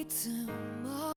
tomorrow.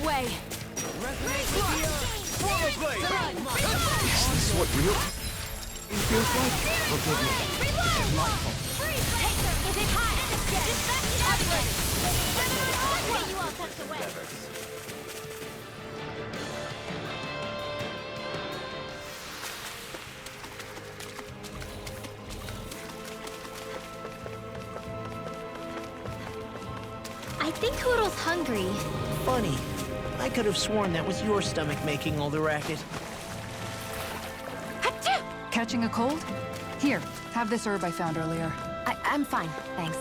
Way. Is this what real feels like? Forgive me. It's my fault. Is it hot? Upward. You all tucked away. I think Hoodle's hungry. Funny. I could have sworn that was your stomach making all the racket. Catching a cold? Here, have this herb I found earlier. I'm fine, thanks.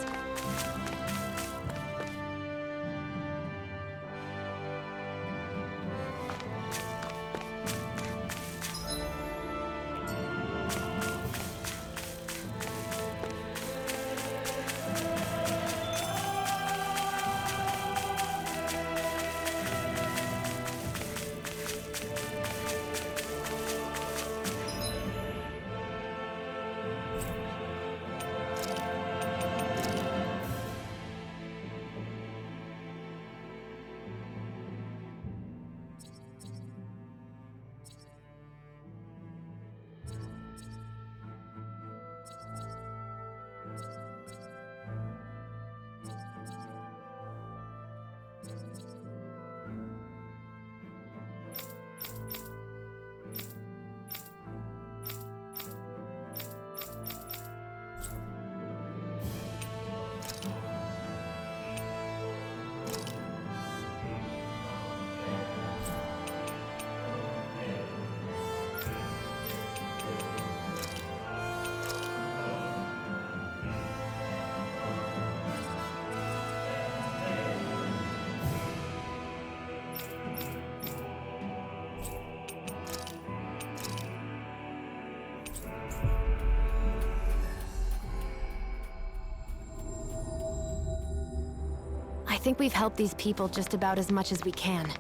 I think we've helped these people just about as much as we can.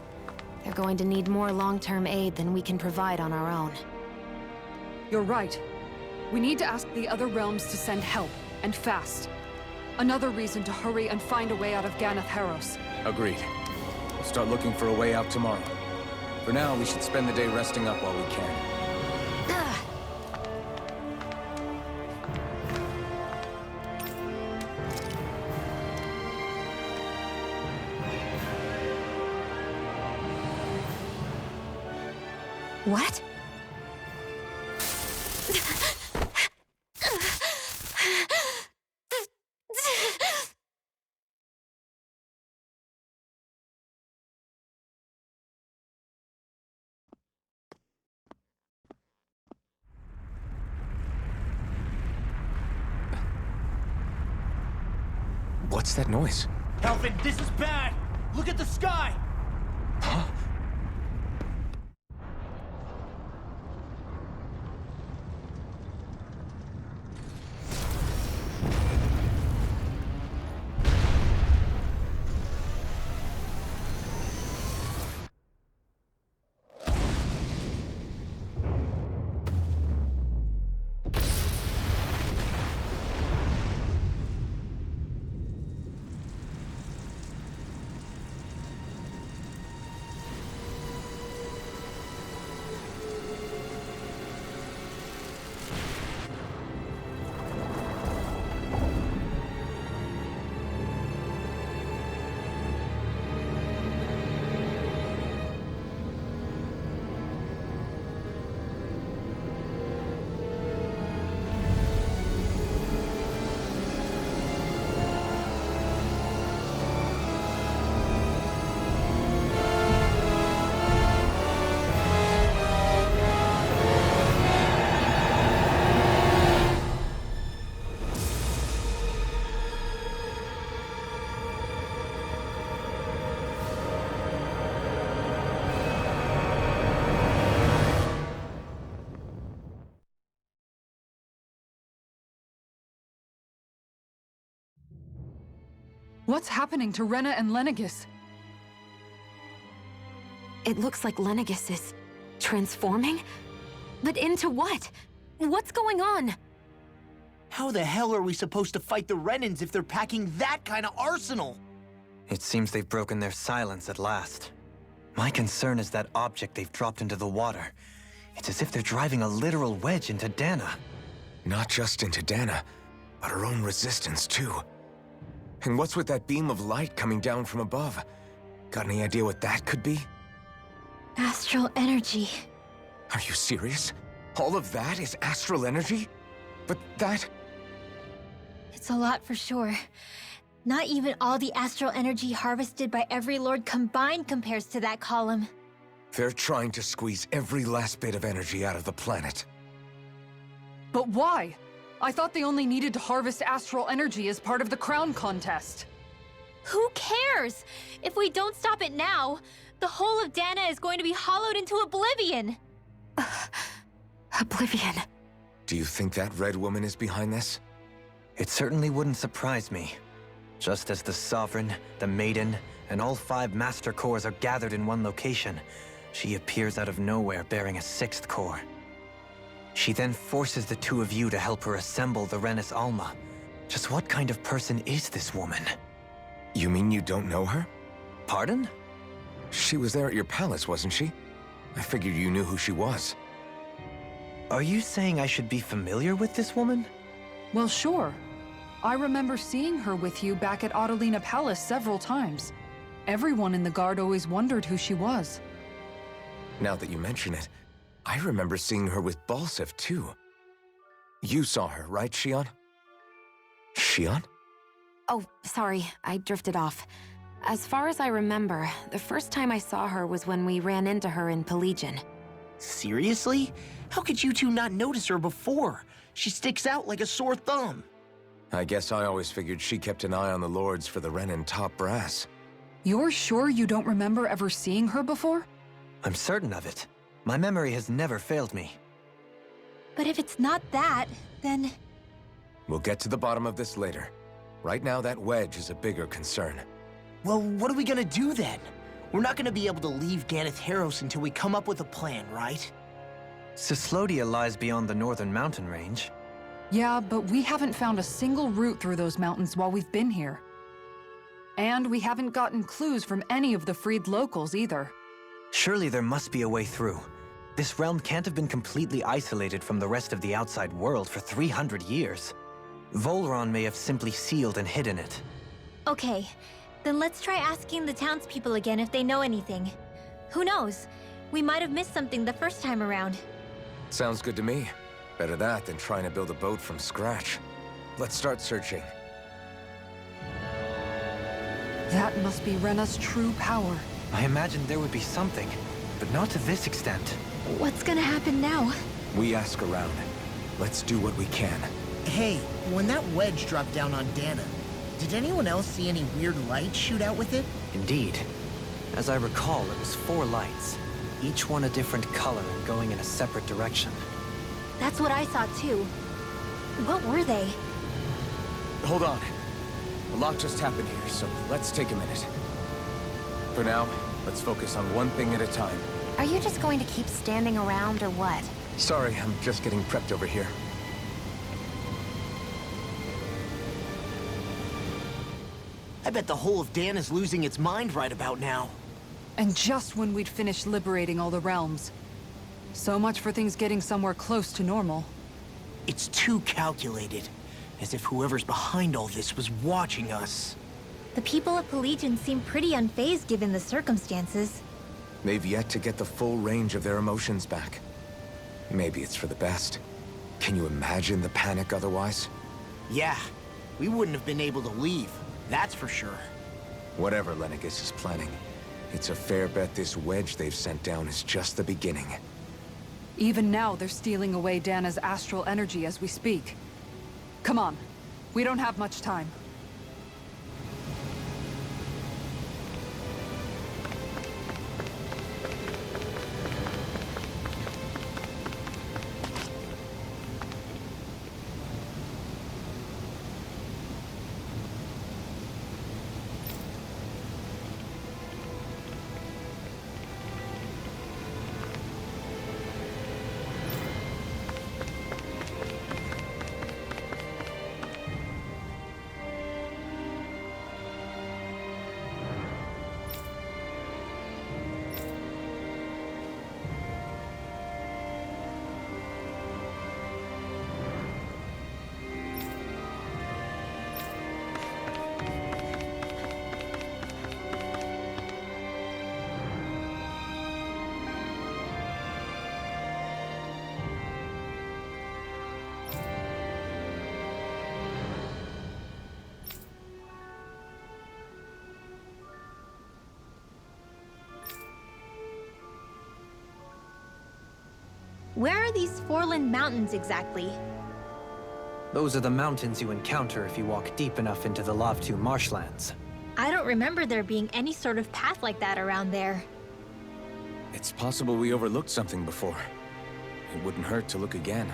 They're going to need more long-term aid than we can provide on our own. You're right. We need to ask the other realms to send help, and fast. Another reason to hurry and find a way out of Ganath Haros. Agreed. We'll start looking for a way out tomorrow. For now, we should spend the day resting up while we can. What? What's that noise? Alvin, this is bad! Look at the sky! Huh? What's happening to Rena and Lenegis? It looks like Lenegis is transforming? But into what? What's going on? How the hell are we supposed to fight the Renans if they're packing that kind of arsenal? It seems they've broken their silence at last. My concern is that object they've dropped into the water. It's as if they're driving a literal wedge into Dana. Not just into Dana, but her own resistance, too. And what's with that beam of light coming down from above? Got any idea what that could be? Astral energy. Are you serious? All of that is astral energy? But that... It's a lot for sure. Not even all the astral energy harvested by every lord combined compares to that column. They're trying to squeeze every last bit of energy out of the planet. But why? I thought they only needed to harvest astral energy as part of the crown contest. Who cares? If we don't stop it now, the whole of Dana is going to be hollowed into oblivion. Oblivion. Do you think that red woman is behind this? It certainly wouldn't surprise me. Just as the Sovereign, the Maiden, and all 5 Master Cores are gathered in one location, she appears out of nowhere bearing a 6th core. She then forces the 2 of you to help her assemble the Renis Alma. Just what kind of person is this woman? You mean you don't know her? Pardon? She was there at your palace, wasn't she? I figured you knew who she was. Are you saying I should be familiar with this woman? Well, sure. I remember seeing her with you back at Adelina Palace several times. Everyone in the guard always wondered who she was. Now that you mention it, I remember seeing her with Balsif, too. You saw her, right, Xion? Xion? Oh, sorry, I drifted off. As far as I remember, the first time I saw her was when we ran into her in Pelagian. Seriously? How could you two not notice her before? She sticks out like a sore thumb. I guess I always figured she kept an eye on the lords for the Renan top brass. You're sure you don't remember ever seeing her before? I'm certain of it. My memory has never failed me. But if it's not that, then... We'll get to the bottom of this later. Right now, that wedge is a bigger concern. Well, what are we gonna do then? We're not gonna be able to leave Ganath Haros until we come up with a plan, right? Cyslodia lies beyond the northern mountain range. Yeah, but we haven't found a single route through those mountains while we've been here. And we haven't gotten clues from any of the freed locals either. Surely there must be a way through. This realm can't have been completely isolated from the rest of the outside world for 300 years. Volron may have simply sealed and hidden it. Okay, then let's try asking the townspeople again if they know anything. Who knows? We might have missed something the first time around. Sounds good to me. Better that than trying to build a boat from scratch. Let's start searching. That must be Rena's true power. I imagined there would be something, but not to this extent. What's gonna happen now? We ask around. Let's do what we can. Hey, when that wedge dropped down on Dana, did anyone else see any weird lights shoot out with it? Indeed. As I recall, it was 4 lights, each one a different color and going in a separate direction. That's what I saw too. What were they? Hold on. A lot just happened here, so let's take a minute. For now, let's focus on one thing at a time. Are you just going to keep standing around or what? Sorry, I'm just getting prepped over here. I bet the whole of Dana's losing its mind right about now. And just when we'd finished liberating all the realms. So much for things getting somewhere close to normal. It's too calculated. As if whoever's behind all this was watching us. The people of Pelagian seem pretty unfazed given the circumstances. They've yet to get the full range of their emotions back. Maybe it's for the best. Can you imagine the panic otherwise? Yeah, we wouldn't have been able to leave, that's for sure. Whatever Lenegis is planning, it's a fair bet this wedge they've sent down is just the beginning. Even now, they're stealing away Dana's astral energy as we speak. Come on. We don't have much time. Where are these Foreland Mountains exactly? Those are the mountains you encounter if you walk deep enough into the Lavtu marshlands. I don't remember there being any sort of path like that around there. It's possible we overlooked something before. It wouldn't hurt to look again.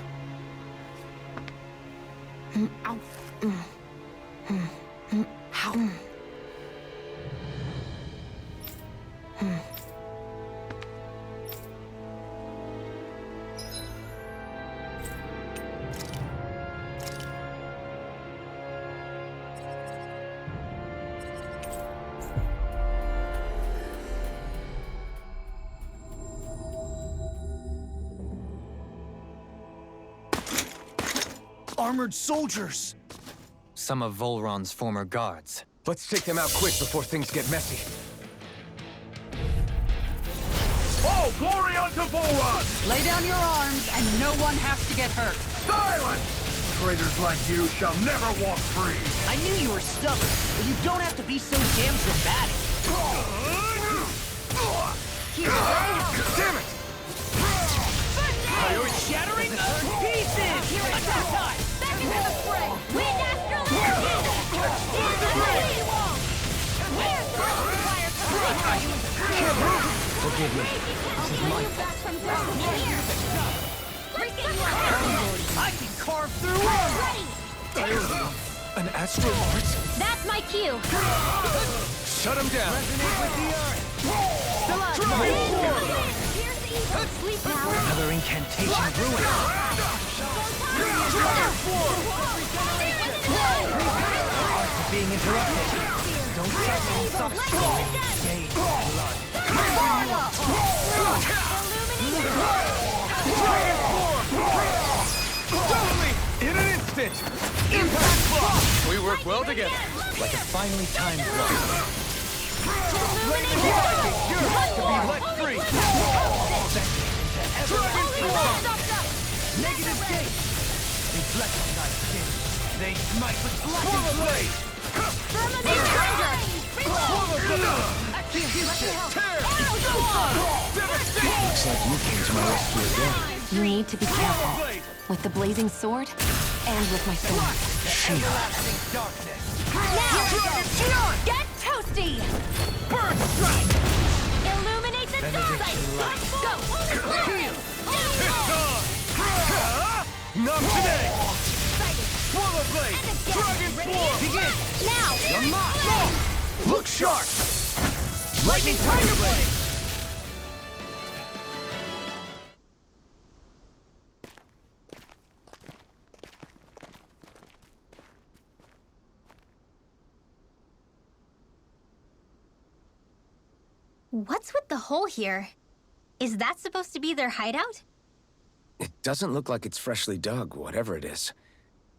Ow. Armored soldiers! Some of Volron's former guards. Let's take them out quick before things get messy. Oh, glory unto Volron! Lay down your arms, and no one has to get hurt. Silence! Traitors like you shall never walk free! I knew you were stubborn, but you don't have to be so damn dramatic. Damn it! You're shattering to pieces! Attack time! Back into the fray! Wind astral energy! Infinity wall! Where's the fire coming? Forgive me. This is my fault. Here! Risking your head! I can carve through armor! Ready! An astral lord? That's my cue! Shut him down! Sleep now! Another incantation ruined. Being interrupted. Don't set me soft Jade blood. Totally! In an instant! Impact block! We work well together. Like a finely timed blow. Flaming Viking, you're to be let free! Dragon Form! Negative gate! Reflect on thy sins. They smite with Swirl of blade! Looks like you came to my rescue again. You need to be careful. With the blazing sword, and with my sword. Now! Get toasty! Burn strike! Illuminate the dark! Go! Not today! Swirl of blade! Dragon Form! Begin! Now! You're mine! Look sharp! Lightning Tiger Blade! What's with the hole here? Is that supposed to be their hideout? It doesn't look like it's freshly dug, whatever it is.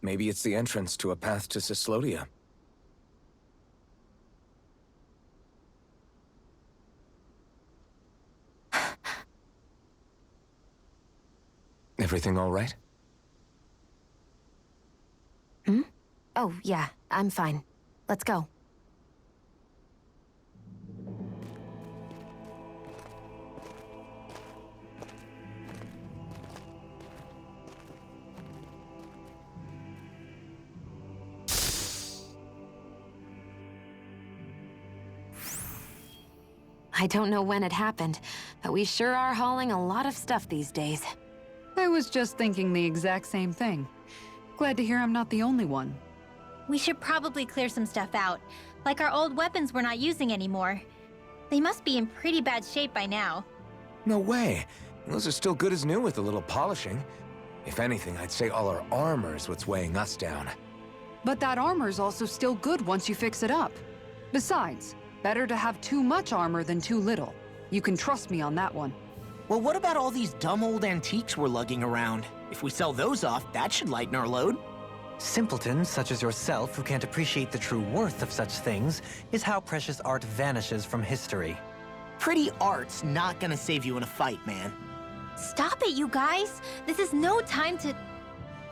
Maybe it's the entrance to a path to Cyslodia. Everything all right? Oh, yeah, I'm fine. Let's go. I don't know when it happened, but we sure are hauling a lot of stuff these days. I was just thinking the exact same thing. Glad to hear I'm not the only one. We should probably clear some stuff out, like our old weapons we're not using anymore. They must be in pretty bad shape by now. No way. Those are still good as new with a little polishing. If anything, I'd say all our armor is what's weighing us down. But that armor's also still good once you fix it up. Besides, better to have too much armor than too little. You can trust me on that one. Well, what about all these dumb old antiques we're lugging around? If we sell those off, that should lighten our load. Simpletons such as yourself who can't appreciate the true worth of such things is how precious art vanishes from history. Pretty art's not gonna save you in a fight, man. Stop it, you guys! This is no time to...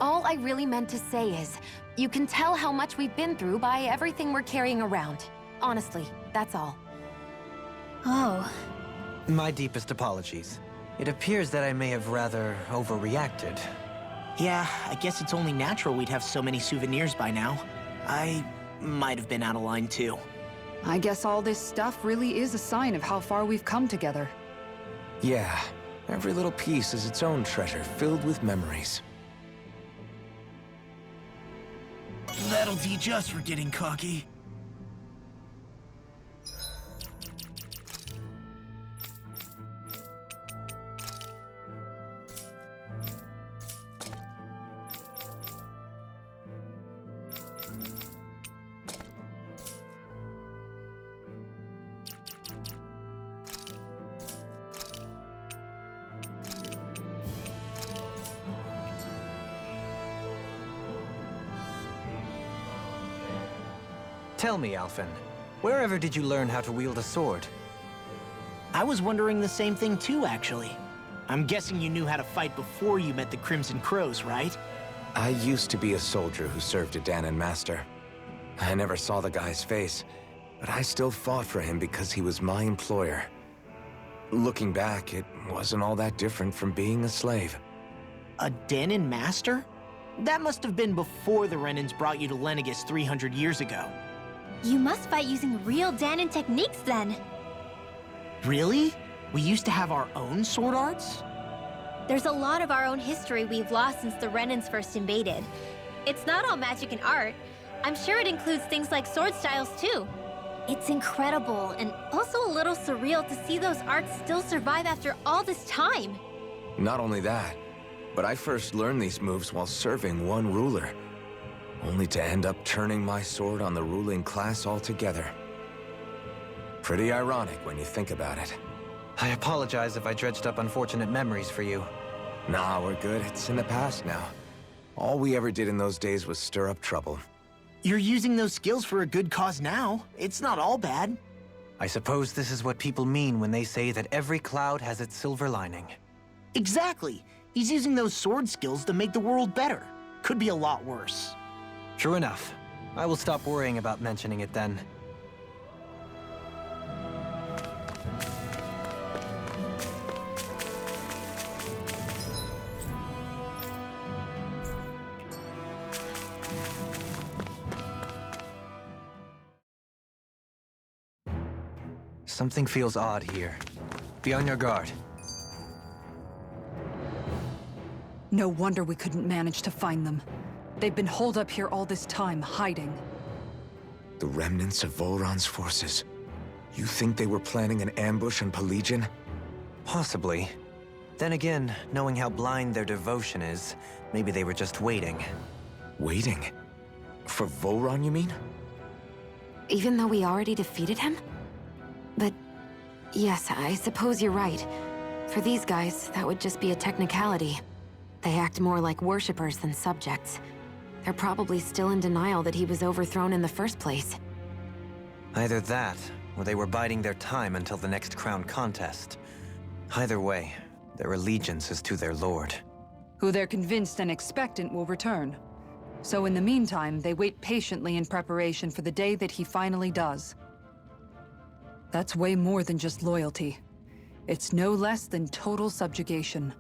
All I really meant to say is, you can tell how much we've been through by everything we're carrying around. Honestly, that's all. Oh. My deepest apologies. It appears that I may have rather overreacted. Yeah, I guess it's only natural we'd have so many souvenirs by now. I might have been out of line too. I guess all this stuff really is a sign of how far we've come together. Yeah, every little piece is its own treasure filled with memories. That'll teach us for getting cocky. Tell me, Alphen, wherever did you learn how to wield a sword? I was wondering the same thing too, actually. I'm guessing you knew how to fight before you met the Crimson Crows, right? I used to be a soldier who served a Danon master. I never saw the guy's face, but I still fought for him because he was my employer. Looking back, it wasn't all that different from being a slave. A Danon master? That must have been before the Renans brought you to Lenegis 300 years ago. You must fight using real Danon techniques then. Really? We used to have our own sword arts? There's a lot of our own history we've lost since the Renans first invaded. It's not all magic and art. I'm sure it includes things like sword styles too. It's incredible and also a little surreal to see those arts still survive after all this time. Not only that, but I first learned these moves while serving one ruler, only to end up turning my sword on the ruling class altogether. Pretty ironic when you think about it. I apologize if I dredged up unfortunate memories for you. Nah, we're good. It's in the past now. All we ever did in those days was stir up trouble. You're using those skills for a good cause now. It's not all bad. I suppose this is what people mean when they say that every cloud has its silver lining. Exactly. He's using those sword skills to make the world better. Could be a lot worse. True enough. I will stop worrying about mentioning it then. Something feels odd here. Be on your guard. No wonder we couldn't manage to find them. They've been holed up here all this time, hiding. The remnants of Volron's forces. You think they were planning an ambush on Pelegion? Possibly. Then again, knowing how blind their devotion is, maybe they were just waiting. Waiting? For Volron, you mean? Even though we already defeated him? But yes, I suppose you're right. For these guys, that would just be a technicality. They act more like worshippers than subjects. They're probably still in denial that he was overthrown in the first place. Either that, or they were biding their time until the next crown contest. Either way, their allegiance is to their lord. Who they're convinced and expectant will return. So in the meantime, they wait patiently in preparation for the day that he finally does. That's way more than just loyalty. It's no less than total subjugation.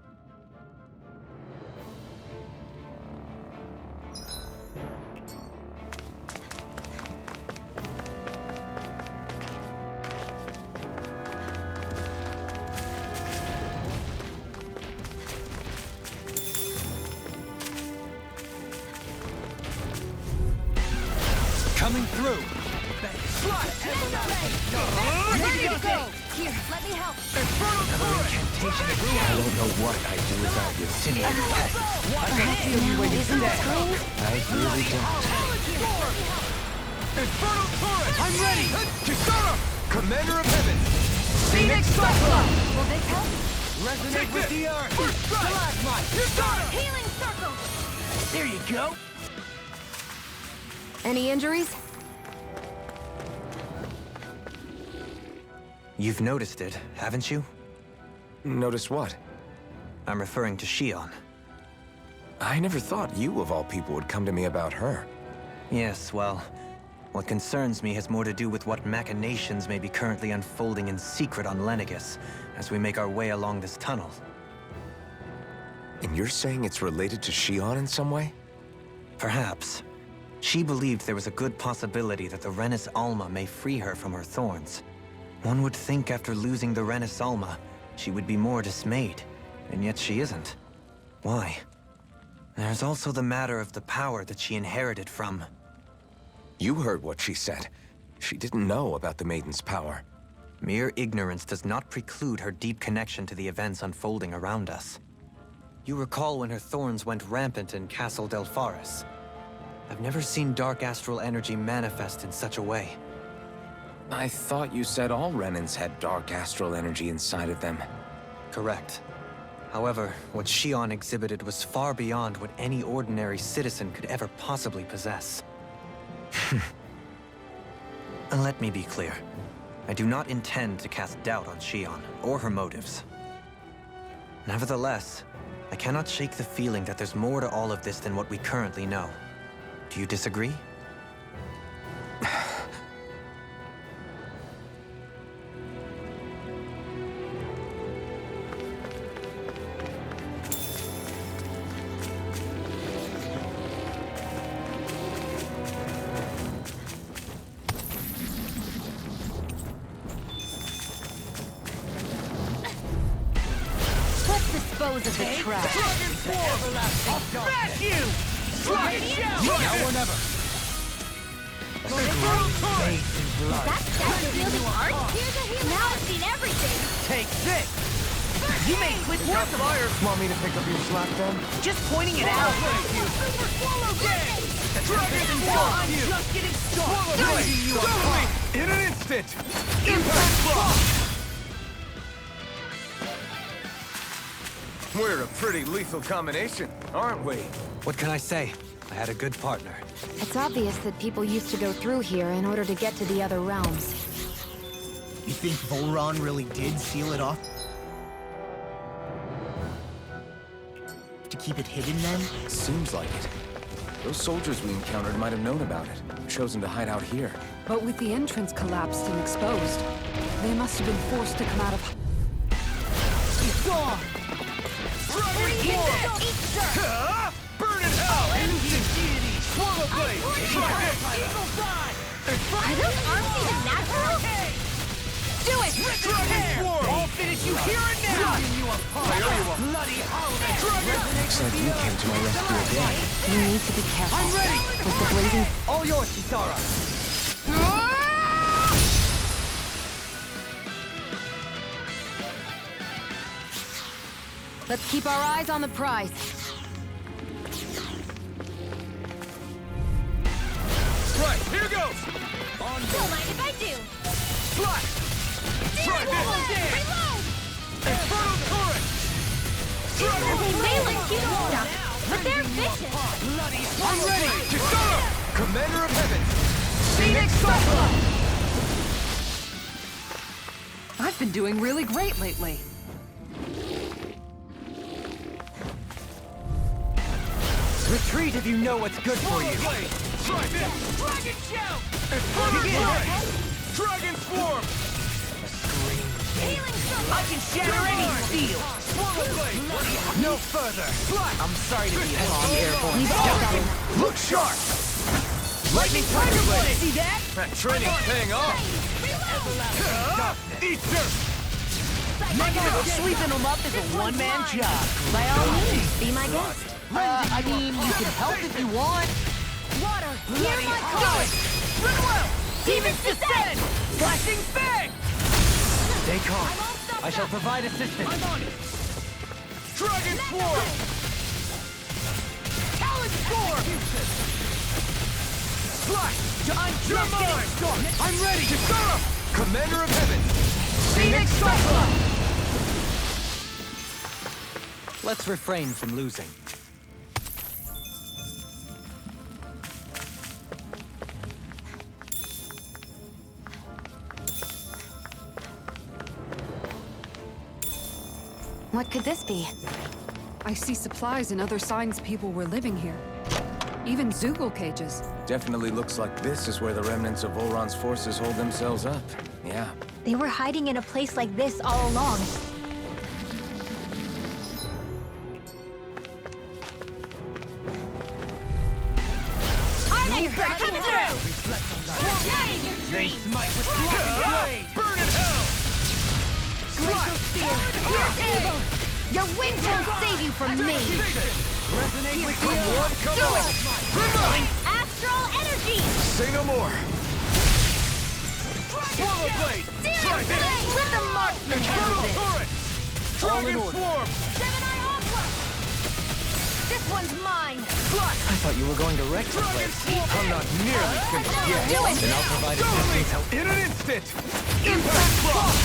Coming through! Ready to go! Here, let me help. I don't know what I'd do without you. I can feel you when you stand. I really don't. Infernal Torrent! I'm ready! Kisara! Commander of Heaven! Phoenix Cyclone! Will they help? Resonate with the earth! Stalagmite! Kisara! Healing circle! There you go. Any injuries? You've noticed it, haven't you? Notice what? I'm referring to Shion. I never thought you, of all people, would come to me about her. Yes, well, what concerns me has more to do with what machinations may be currently unfolding in secret on Lenegis as we make our way along this tunnel. And you're saying it's related to Shion in some way? Perhaps. She believed there was a good possibility that the Renis Alma may free her from her thorns. One would think after losing the Renis Alma, she would be more dismayed, and yet she isn't. Why? There's also the matter of the power that she inherited from... You heard what she said. She didn't know about the Maiden's power. Mere ignorance does not preclude her deep connection to the events unfolding around us. You recall when her thorns went rampant in Castle Delpharis. I've never seen dark astral energy manifest in such a way. I thought you said all Renins had dark astral energy inside of them. Correct. However, what Shion exhibited was far beyond what any ordinary citizen could ever possibly possess. And let me be clear. I do not intend to cast doubt on Shion, or her motives. Nevertheless, I cannot shake the feeling that there's more to all of this than what we currently know. Do you disagree? Dispose of the trash. I'll smash you! Now or never. That's fielding art? Now I've seen everything! Take this! You made quick work of fire! Want me to pick up your slack then? Just pointing it out! Super Swallow Day! I'm just getting started! In an instant! Impact Block! We're a pretty lethal combination, aren't we? What can I say? I had a good partner. It's obvious that people used to go through here in order to get to the other realms. You think Volron really did seal it off? To keep it hidden, then? Seems like it. Those soldiers we encountered might have known about it, chosen to hide out here. But with the entrance collapsed and exposed, they must have been forced to come out of... It's gone! Burn in hell! Ancient deity! Swallow blade! Are those arms even natural? Do it! Dragon Swarm! I'll finish you here and now! Bloody holiday! Looks like you came to my rescue again. You need to be careful. I'm ready! With the blazing... All yours, Kisara! Let's keep our eyes on the prize. Right, here goes! Don't mind if I do! Slash! Try this! Reload! Inferno turret! They may look cute and stuff, but they're vicious! I'm ready! Kisara! Commander of Heaven! Phoenix Cyclone! I've been doing really great lately. Retreat if you know what's good for you. Try this! Dragon Shout! Inferno turret! Dragon swarm! Healing from I can shatter any steel! Swallow blade! No further! I'm sorry to be long, Airborne. We've all got enough. Look sharp! Lightning Tiger Blade! See that? That training's paying off! Eat dirt! Sweeping them up is a one-man job. By all means, be my guest. I mean, you can help if you want. water! Hear my call! Run well! Demons descend! Flashing Fang! Stay calm. I shall provide assistance. I'm on it! Dragon swarm! Talon Storm! Slash! I'm just getting started! I'm ready! Kisara! Commander of Heaven! Phoenix Cyclone! Let's refrain from losing. What could this be? I see supplies and other signs people were living here. Even Zoogle cages. Definitely looks like this is where the remnants of Volron's forces hold themselves up. Yeah. They were hiding in a place like this all along. They smite with blazing blade! Burn in hell! Glacial steel! You're evil! Your wings won't save you from me! Resonate with Come you! on, come on! Astral energy! Say no more! Swallow blade! Searing blade! Let the marksman handle this! Turret! Dragon swarm! Gemini Aqua! This one's mine! I thought you were going to wreck the place. I'm not nearly finished yet. Do it! Then I'll provide assistance help. In an instant! Impact block!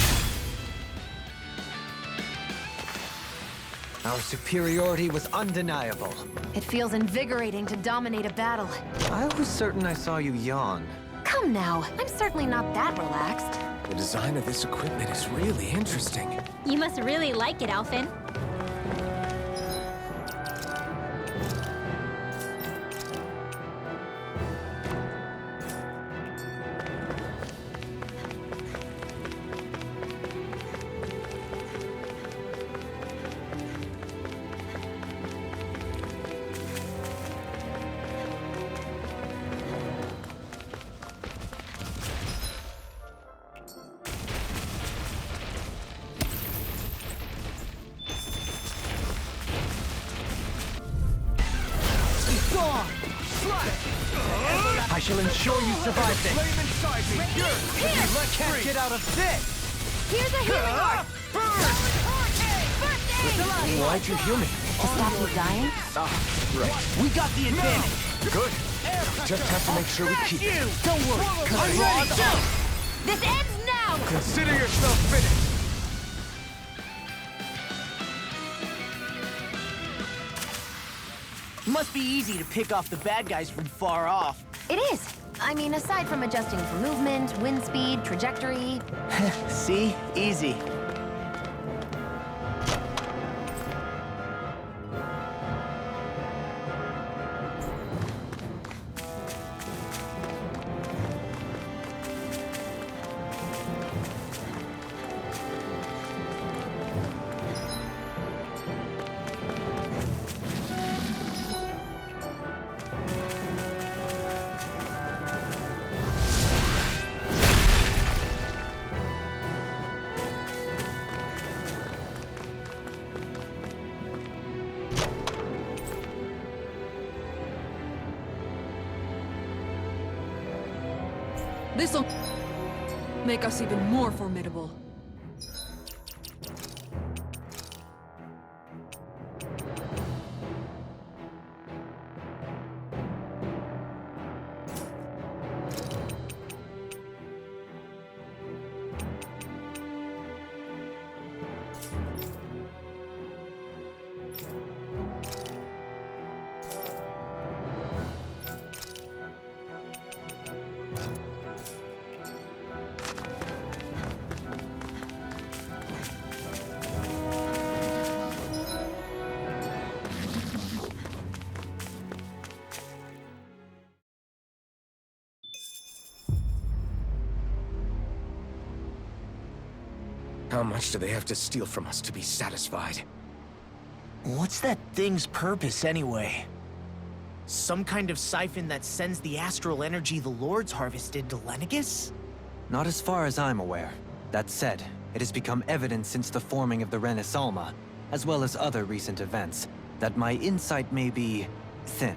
Our superiority was undeniable. It feels invigorating to dominate a battle. I was certain I saw you yawn. Come now, I'm certainly not that relaxed. The design of this equipment is really interesting. You must really like it, Alphen. I shall ensure you survive this. Flame inside me! You're Can't get out of this! Here's a healing heart! Why'd you heal me? To stop you dying? We got the advantage! Good. Just have to make sure we keep it. Don't worry, I'm ready! This ends now! Consider yourself finished! Must be easy to pick off the bad guys from far off. It is. I mean, aside from adjusting for movement, wind speed, trajectory... See? Easy. This'll make us even more formidable. How much do they have to steal from us to be satisfied? What's that thing's purpose, anyway? Some kind of siphon that sends the astral energy the Lords harvested to Lenegis? Not as far as I'm aware. That said, it has become evident since the forming of the Renis Alma, as well as other recent events, that my insight may be thin.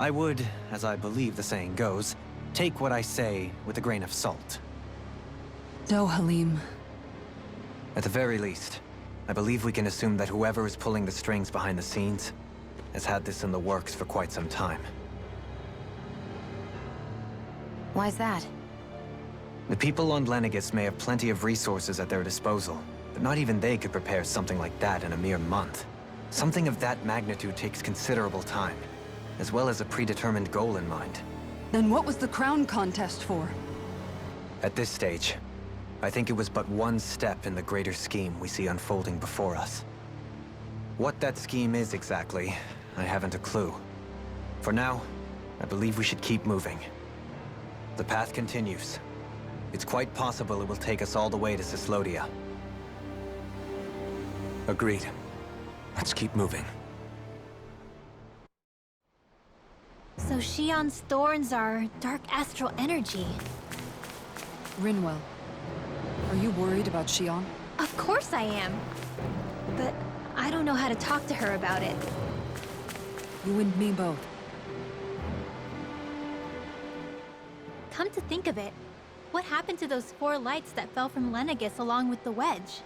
I would, as I believe the saying goes, take what I say with a grain of salt. No, Halim. At the very least, I believe we can assume that whoever is pulling the strings behind the scenes has had this in the works for quite some time. Why's that? The people on Lenegis may have plenty of resources at their disposal, but not even they could prepare something like that in a mere month. Something of that magnitude takes considerable time, as well as a predetermined goal in mind. Then what was the crown contest for? At this stage, I think it was but one step in the greater scheme we see unfolding before us. What that scheme is exactly, I haven't a clue. For now, I believe we should keep moving. The path continues. It's quite possible it will take us all the way to Cyslodia. Agreed. Let's keep moving. So Shion's thorns are dark astral energy. Rinwell, are you worried about Shion? Of course I am. But I don't know how to talk to her about it. You and me both. Come to think of it, what happened to those 4 lights that fell from Lenegis along with the wedge?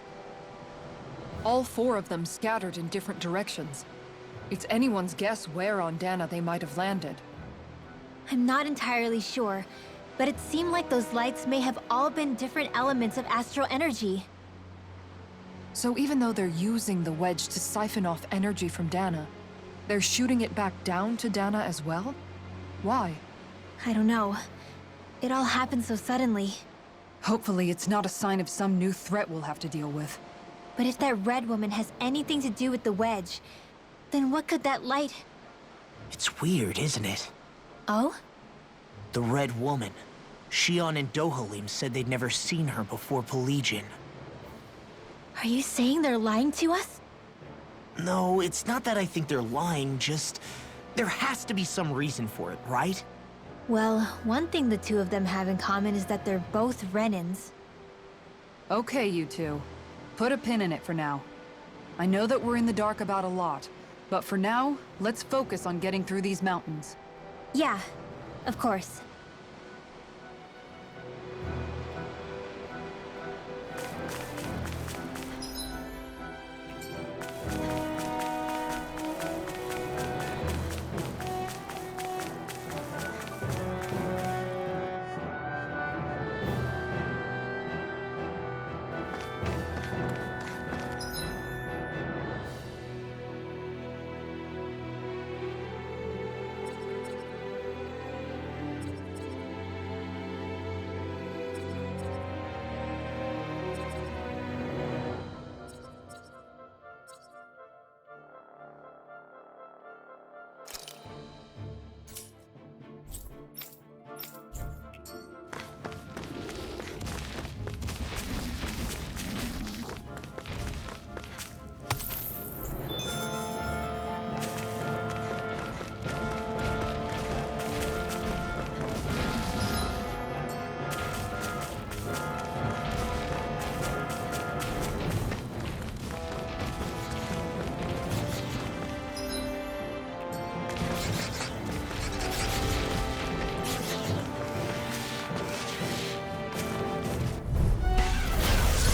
All 4 of them scattered in different directions. It's anyone's guess where on Dana they might have landed. I'm not entirely sure, but it seemed like those lights may have all been different elements of astral energy. So even though they're using the wedge to siphon off energy from Dana, they're shooting it back down to Dana as well? Why? I don't know. It all happened so suddenly. Hopefully it's not a sign of some new threat we'll have to deal with. But if that red woman has anything to do with the wedge, then what could that light... It's weird, isn't it? Oh? The Red Woman. Shion and Dohalim said they'd never seen her before Pelegion. Are you saying they're lying to us? No, it's not that I think they're lying, just... there has to be some reason for it, right? Well, one thing the 2 of them have in common is that they're both Renans. Okay, you 2. Put a pin in it for now. I know that we're in the dark about a lot, but for now, let's focus on getting through these mountains. Yeah, of course.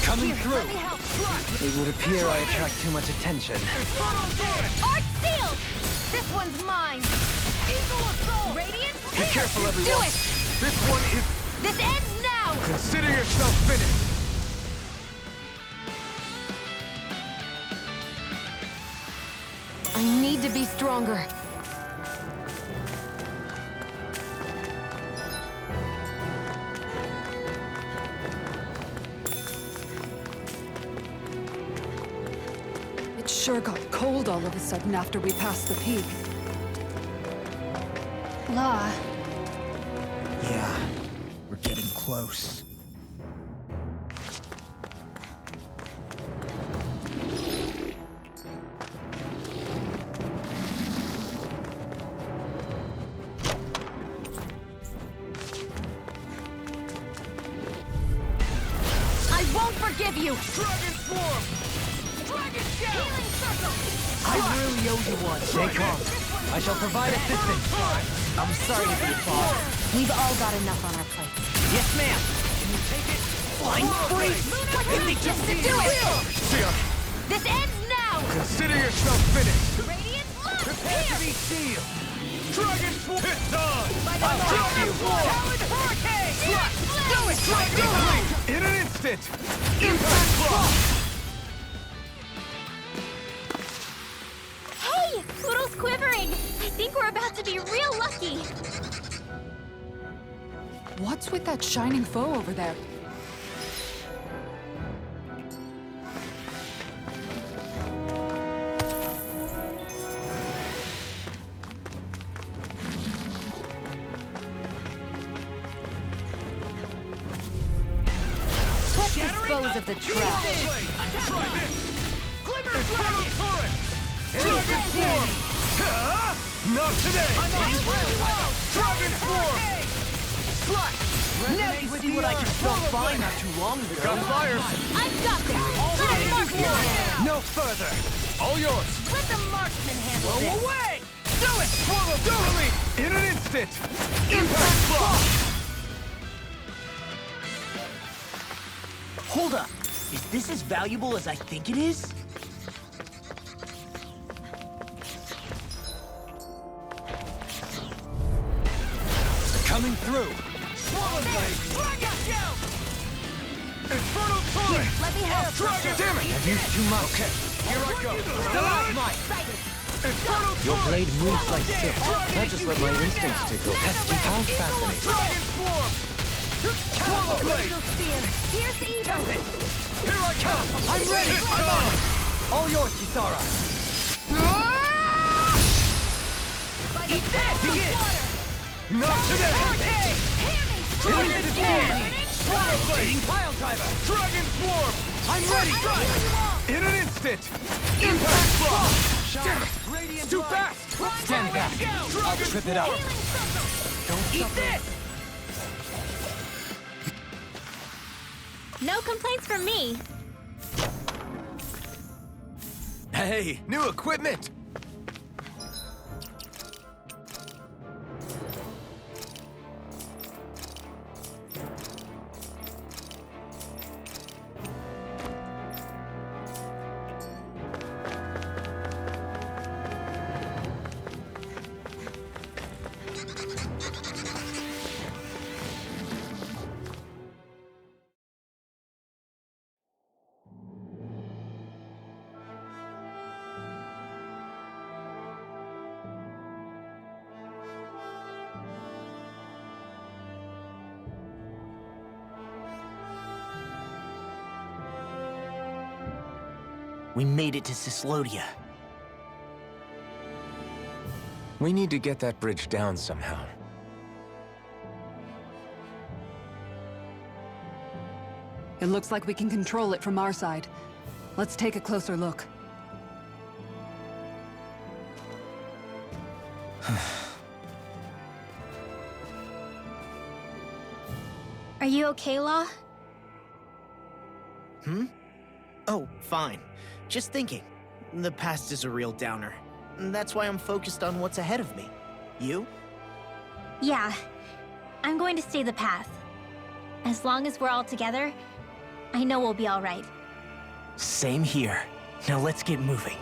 Coming through! It would appear I attract too much attention. Art Seal! This one's mine! Eagle Assault! Radiant! Be careful, everyone. Do it! This one is... This ends now! Consider yourself finished. I need to be stronger. It sure got cold all of a sudden after we passed the peak. Law, Yeah, we're getting close. I won't forgive you! Dragon form! Dragon shell! Healing circle! I really owe you one. Stay calm. I shall provide assistance. I'm sorry to be a bother. We've all got enough on our plates. Yes, ma'am. Can you take it? Flying freeze! Just to do it! Sion, This ends now! consider yourself finished. Radiant launch! Prepare to be sealed. Dragon form! It's on! I'll take you! Powered hurricane! Do it! In an instant! Impact block! Hey! Poodle's quivering! I think we're about to be real lucky! What's with that shining foe over there? Let's dispose of the trash. Try this! Glimmer Infernal Torrent! Dragon form! Not today! Dragon form! Slash! Now you see what I can still find not too long ago. Got fire! I've got this! Let the marksman! No further! All yours! Let the marksman handle Blow this! away! Do it! Swallow thoroughly! In an instant! Impact block! Hold up. Is this as valuable as I think it is? Coming through! Swallow blade! Infernal torrent! Let me help! Dragon! Damn it! I've used too much. Here I go! Stalagmite! Infernal Your torrent! blade moves like silk. Dragon! I just let my instincts tickle. Pesky, how fascinating. Dragon swarm! Swallow blade! Here's the evil! Here I come! I'm ready! I'm on! All yours, Kisara! Eat that! Not today! Swallow blade! Pile driver! Dragon swarm! I'm ready! In an instant! Impact block! Damn it! It's too fast! Stand back! I'll trip it up. Eat this! No complaints from me. Hey, new equipment! We made it to Cislodia. We need to get that bridge down somehow. It looks like we can control it from our side. Let's take a closer look. Are you okay, Law? Oh, fine. Just thinking. The past is a real downer. That's why I'm focused on what's ahead of me. You? Yeah. I'm going to stay the path. As long as we're all together, I know we'll be all right. Same here. Now let's get moving.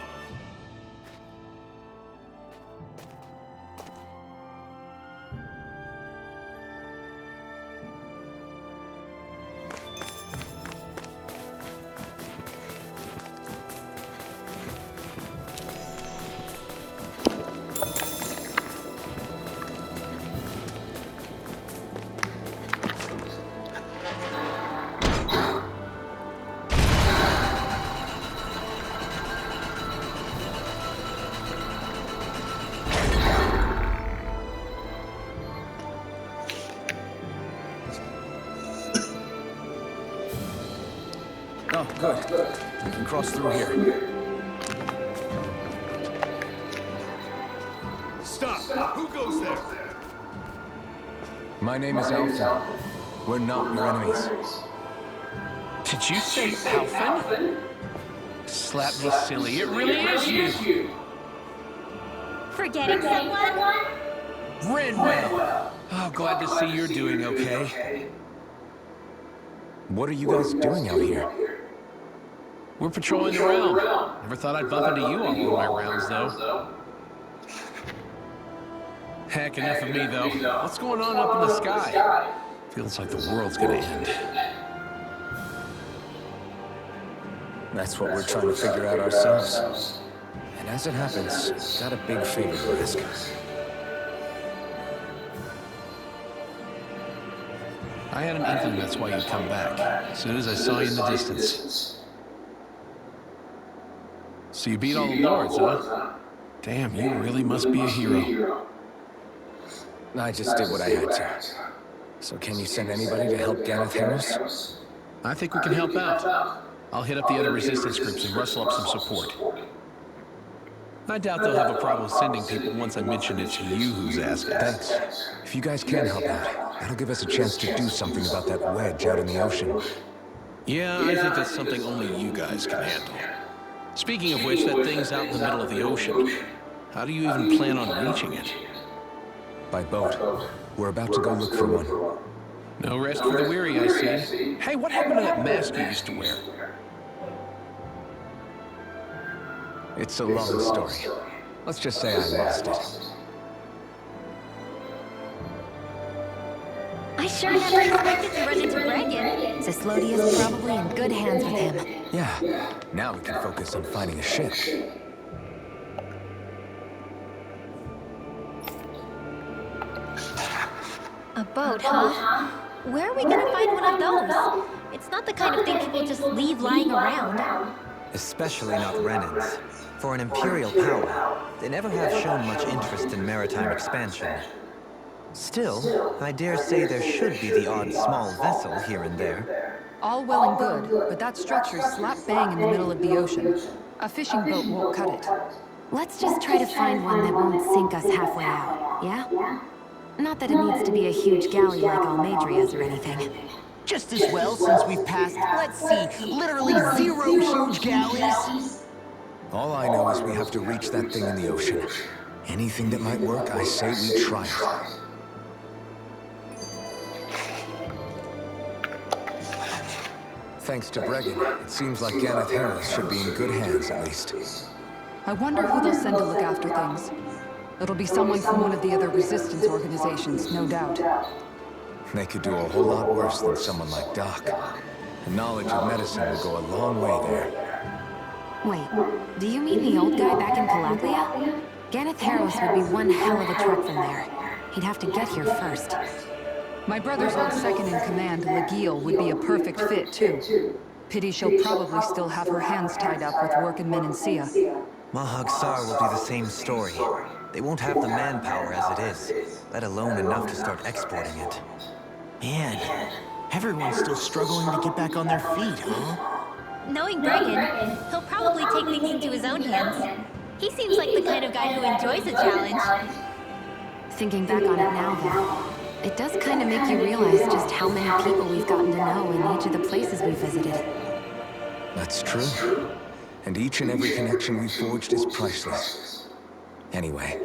Oh, good. We can cross through here. Stop! Who goes there? My name is Alpha. We're not your enemies. Did you say Alphen? Slap me silly, it really is you! Forgetting someone? Renwell! Oh, glad to see you're doing okay. What are you guys doing out here? We're patrolling the realm. Never thought I'd bump into you on one of my rounds, though. Heck, enough of me, though. What's going on up in the sky? Feels like the world's gonna end. That's what we're trying to figure out ourselves. And as it happens, got a big favor to ask. I had an inkling that's why you'd come back. As soon as I saw you in the distance. So you beat all the lords, huh? Damn, you really must be a hero. I just did what I had to. So can you send anybody to help Ganeth Harris? I think we can help out. I'll hit up the other resistance groups and rustle up some support. I doubt they'll have a problem sending people once I mention it's you who's asking. Thanks. If you guys can help out, That'll give us a chance to do something about that wedge out in the ocean. Yeah, I think that's something only you guys can handle. Speaking of which, that thing's out in the middle of the ocean. How do you even plan on reaching it? By boat. We're about to go look for one. No rest for the weary, I see. Hey, what happened to that mask you used to wear? It's a long story. Let's just say I lost it. I sure never expected to run into Bregan. Cyslodia's probably in good hands with him. Yeah, now we can focus on finding a ship. A boat, huh? Where are we gonna find one of those? It's not the kind of thing people just leave lying around. Especially not Renans. For an Imperial power, they never have shown much interest in maritime expansion. Still, I dare say there should be the odd small vessel here and there. All well and good, but that structure's slap bang in the middle of the ocean. A fishing boat won't cut it. Let's just try to find one that won't sink us halfway out, yeah? Not that it needs to be a huge galley like Almadria's or anything. Just as well, since we've passed, let's see, literally 0 huge galleys. All I know is we have to reach that thing in the ocean. Anything that might work, I say we try it. Thanks to Bregan, it seems like Ganeth Harris should be in good hands, at least. I wonder who they'll send to look after things. It'll be someone from one of the other resistance organizations, no doubt. They could do a whole lot worse than someone like Doc. The knowledge of medicine will go a long way there. Wait, do you mean the old guy back in Calaglia? Ganeth Harris would be one hell of a trek from there. He'd have to get here first. My brother's old second-in-command, Legil, would be a perfect fit, too. Pity she'll probably still have her hands tied up with work in Menancia. Mahag Sar will be the same story. They won't have the manpower as it is, let alone enough to start exporting it. Man, everyone's still struggling to get back on their feet, huh? Knowing Bregan, he'll probably take things into his own hands. He seems like the kind of guy who enjoys a challenge. Thinking back on it now, though, it does kind of make you realize just how many people we've gotten to know in each of the places we visited. That's true. And each and every connection we forged is priceless. Anyway,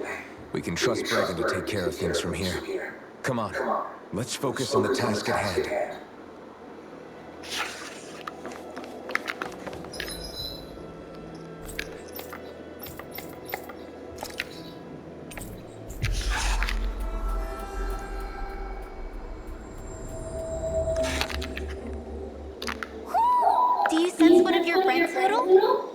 we can trust Bregan to take care of things from here. Come on, let's focus on the task at hand. Do you sense one of your friends, Hoodle?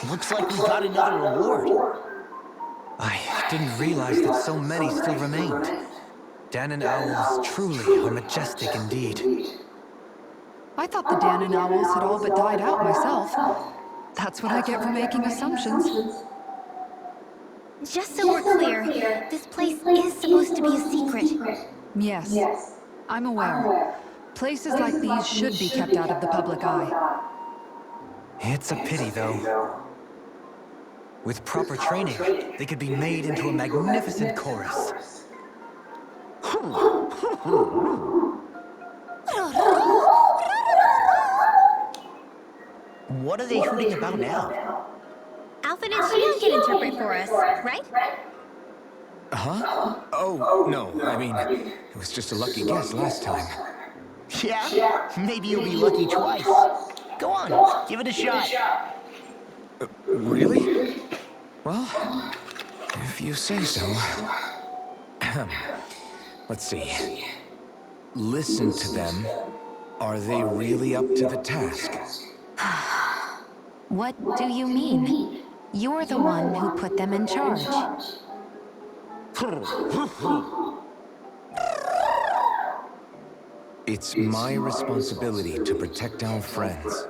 Looks like we got another reward. I didn't realize that so many still remained. Danon Owls truly are majestic indeed. I thought the Danon Owls had all but died out myself. That's what I get for making assumptions. Just so we're clear, this place is supposed to be a secret. Yes, I'm aware. Places like these should be kept out of the public eye. It's a pity, though. With proper training, they could be made into a magnificent chorus. What are they hooting about now? Alphen and Shion can interpret for us, right? Huh? Oh, no, I mean, it was just a lucky guess last time. Yeah? Maybe you'll be lucky twice. Go on, give it a shot. Really? Well, if you say so. Let's see. listen to them. Are they really up to the task? What do you mean? You're the one who put them in charge. It's my responsibility to protect our friends.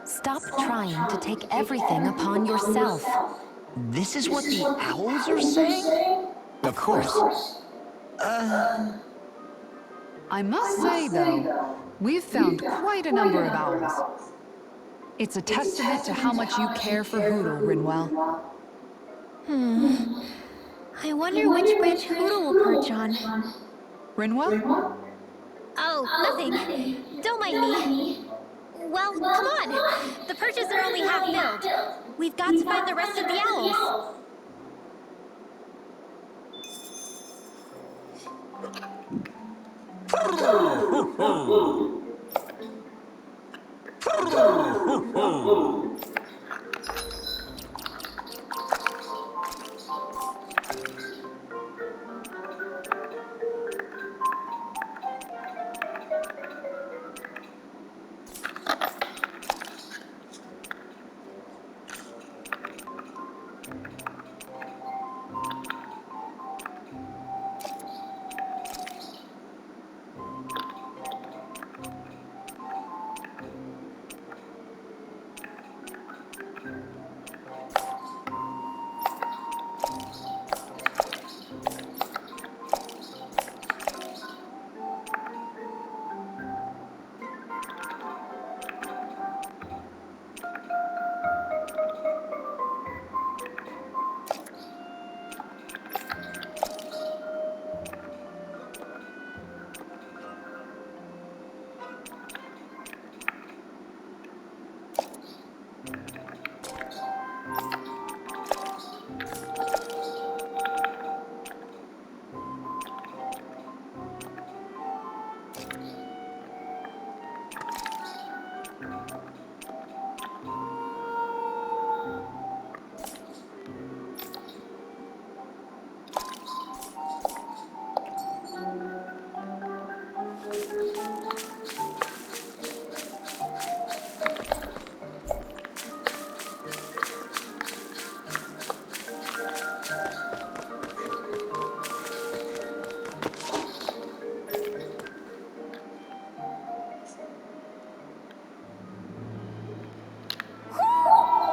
Stop trying to take everything upon yourself. This is what the owls are saying? Of course. I must say, though, we've found quite a number of owls. It's a testament to how much you care for Hootle, Rinwell. I wonder which branch Hootle will perch on. Rinwell? Oh, nothing. Don't mind me. Well, come on. The perches are only half filled. We've got to find the rest of the owls.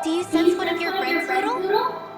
Do you sense one of your friends, Hootle?